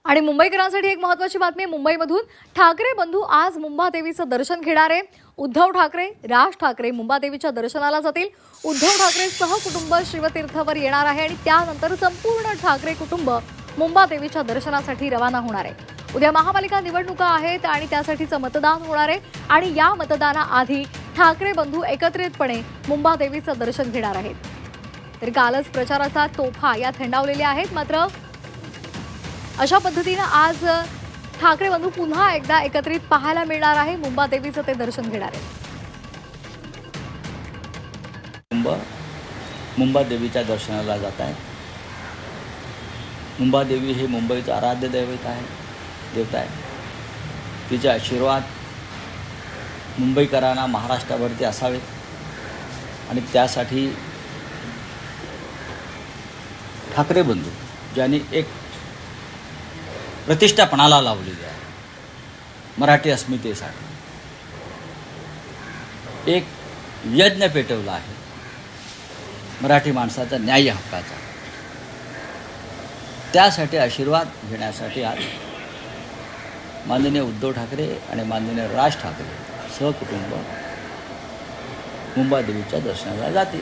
आणि मुंबईकरांसाठी एक महत्त्वाची बातमी मुंबईमधून ठाकरे बंधू आज मुंबादेवीचं दर्शन घेणार आहे। उद्धव ठाकरे, राज ठाकरे मुंबादेवीच्या दर्शनाला जातील। उद्धव ठाकरे सहकुटुंब शिवतीर्थावर येणार आहे आणि त्यानंतर संपूर्ण ठाकरे कुटुंब मुंबादेवीच्या दर्शनासाठी रवाना होणार आहे। उद्या महापालिका निवडणुका आहेत आणि त्यासाठीचं मतदान होणार आहे आणि या मतदानाआधी ठाकरे बंधू एकत्रितपणे मुंबादेवीचं दर्शन घेणार आहेत। तर कालच प्रचाराचा तोफा या थंडावलेल्या आहेत, मात्र अशा पद्धतीने आज ठाकरे बंधू पुन्हा एकदा एकत्रित पाहायला मिळणार आहे। मुंबादेवीचं ते दर्शन घेणार आहेत। मुंबादेवीच्या दर्शनाला जात आहेत। मुंबादेवी हे मुंबईचं आराध्य दैवत आहे, देवता आहे। तिचे आशीर्वाद मुंबईकरांना महाराष्ट्रावरती असावेत आणि त्यासाठी ठाकरे बंधू ज्यांनी एक प्रतिष्ठा पणाला लावलेली आहे मराठी अस्मितेसाठी, एक यज्ञ पेटवला आहे मराठी माणसाचा न्याय हक्काचा, त्यासाठी आशीर्वाद घेण्यासाठी आज माननीय उद्धव ठाकरे आणि माननीय राज ठाकरे सहकुटुंब मुंबादेवीच्या दर्शनाला जातील।